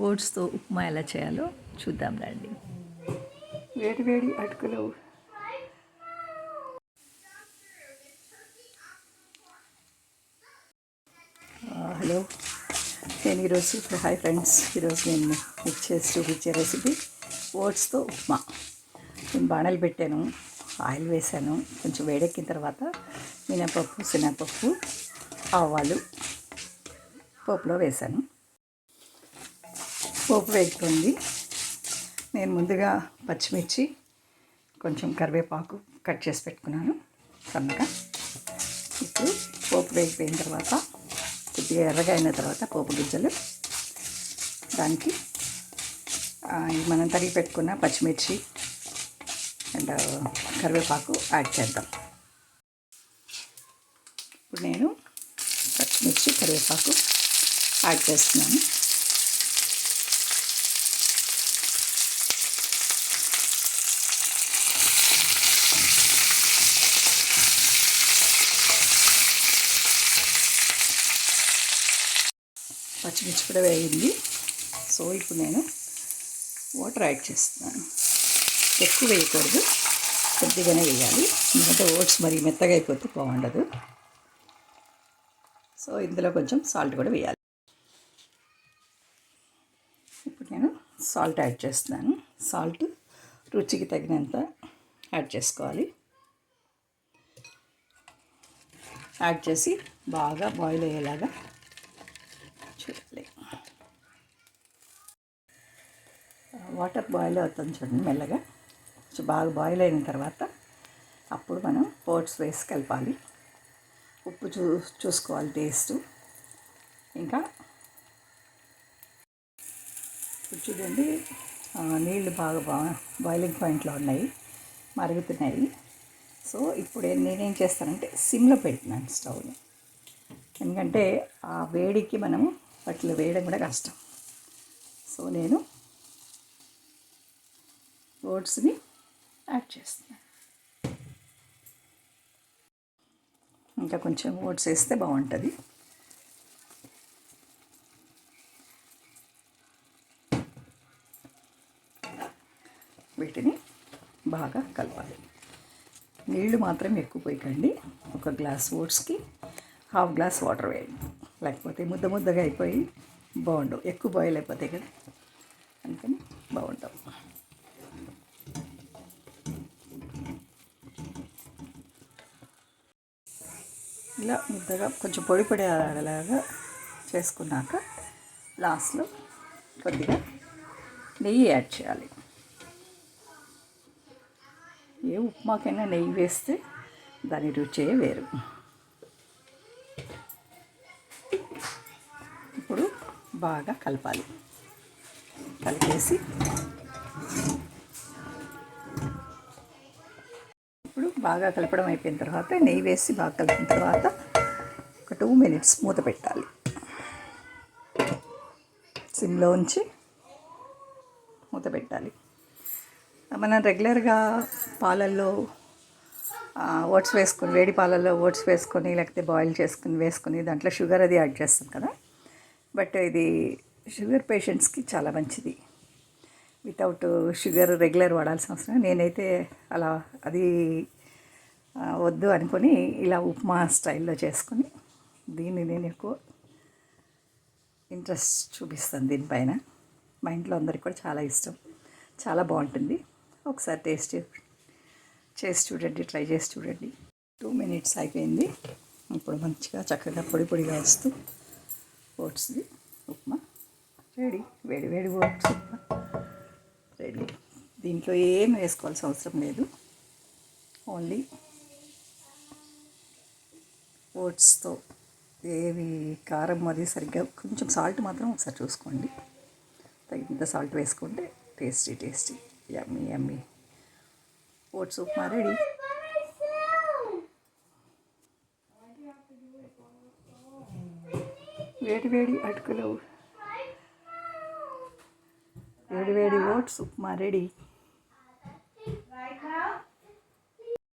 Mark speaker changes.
Speaker 1: ఓట్స్తో ఉప్మా ఎలా చేయాలో చూద్దాం రండి.
Speaker 2: వేడి వేడి అటుకులు. హలో, నేను ఈరోజు హాయ్ ఫ్రెండ్స్, ఈరోజు నేను మీకు చేసి చూపించే రెసిపీ ఓట్స్తో ఉప్మా. నేను బాణలు పెట్టాను, ఆయిల్ వేసాను, కొంచెం వేడెక్కిన తర్వాత మినపప్పు, శనగపప్పు, ఆవాలు పోపులో వేసాను. పోపు వేగుతుంది. నేను ముందుగా పచ్చిమిర్చి, కొంచెం కరివేపాకు కట్ చేసి పెట్టుకున్నాను సన్నగా. ఇప్పుడు పోపు వేగిపోయిన తర్వాత కొద్దిగా ఎర్రగా అయిన తర్వాత పోపు గింజలు, దానికి మనం తరిగి పెట్టుకున్న పచ్చిమిర్చి అండ్ కరివేపాకు యాడ్ చేద్దాం. ఇప్పుడు నేను పచ్చిమిర్చి, కరివేపాకు యాడ్ చేస్తున్నాను. పచ్చిమిర్చి కూడా వేయింది. సో ఇప్పుడు నేను వాటర్ యాడ్ చేస్తున్నాను. ఎక్కువ వేయకూడదు, కొద్దిగానే వేయాలి, ఎందుకంటే ఓట్స్ మరి మెత్తగా అయిపోతే బాగుండదు. సో ఇందులో కొంచెం సాల్ట్ కూడా వేయాలి. ఇప్పుడు నేను సాల్ట్ యాడ్ చేస్తున్నాను. సాల్ట్ రుచికి తగినంత యాడ్ చేసుకోవాలి. యాడ్ చేసి బాగా బాయిల్ అయ్యేలాగా చూడాలి. వాటర్ బాయిల్ అవుతుంది చూడండి మెల్లగా. కొంచెం బాగా బాయిల్ అయిన తర్వాత అప్పుడు మనం ఓట్స్ వేసి కలపాలి. ఉప్పు చూసుకోవాలి, టేస్ట్. ఇంకా చూడండి, నీళ్ళు బాగా బాయిలింగ్ పాయింట్లో ఉన్నాయి, మరుగుతున్నాయి. సో ఇప్పుడు నేనేం చేస్తానంటే సిమ్లో పెడుతున్నాను స్టవ్ని, ఎందుకంటే ఆ వేడికి మనము వాటిలో వేయడం కూడా కష్టం. సో నేను ఓట్స్ని యాడ్ చేస్తున్నాను. ఇంకా కొంచెం ఓట్స్ వేస్తే బాగుంటుంది. వీటిని బాగా కలపాలి. నీళ్లు మాత్రం ఎక్కువ పోయకండి. ఒక గ్లాస్ ఓట్స్కి హాఫ్ గ్లాస్ వాటర్ వేయండి, లేకపోతే ముద్దగా అయిపోయి బాగుండవు. ఎక్కువ బాయిల్ అయిపోతాయి కదా, అందుకని బాగుంటావు. ఇలా ముద్దగా కొంచెం పొడి ఆడేలాగా చేసుకున్నాక లాస్ట్లో కొద్దిగా నెయ్యి యాడ్ చేయాలి. ఏ ఉప్మాకైనా నెయ్యి వేస్తే దాని రుచే వేరు. ఇప్పుడు బాగా కలపాలి. కలిపేసి ఇప్పుడు బాగా కలపడం అయిపోయిన తర్వాత నెయ్యి వేసి బాగా కలిపిన తర్వాత ఒక 2 minutes మూత పెట్టాలి. సిమ్లో ఉంచి మూత పెట్టాలి. మనం రెగ్యులర్గా పాలల్లో ఓట్స్ వేసుకొని, వేడి పాలల్లో ఓట్స్ వేసుకొని, లేకపోతే బాయిల్ చేసుకుని వేసుకొని దాంట్లో షుగర్ అది యాడ్ చేస్తాం కదా. బట్ ఇది షుగర్ పేషెంట్స్కి చాలా మంచిది. వితౌట్ షుగర్ రెగ్యులర్ వాడాల్సిన అవసరం. నేనైతే అలా అది వద్దు అనుకొని ఇలా ఉప్మా స్టైల్లో చేసుకొని దీన్ని నేను ఎక్కువ ఇంట్రెస్ట్ చూపిస్తాను దీనిపైన. మా ఇంట్లో అందరికి కూడా చాలా ఇష్టం, చాలా బాగుంటుంది. ఒకసారి చేసి చూడండి, ట్రై చేసి చూడండి. 2 minutes అయిపోయింది. ఇప్పుడు మంచిగా చక్కగా పొడిగా వస్తూ ఓట్స్ది ఉప్మా రెడీ. వేడి ఓట్స్ ఉప్మా రెడీ. దీంట్లో ఏం వేసుకోవాల్సిన అవసరం లేదు, ఓన్లీ ఓట్స్తో. ఏవి కారం అది సరిగ్గా, కొంచెం సాల్ట్ మాత్రం ఒకసారి చూసుకోండి, తగినంత సాల్ట్ వేసుకుంటే tasty yummy oats upma ready. వేడి అటుకులు, వేడి ఓట్స్ ఉప్మా రెడీ.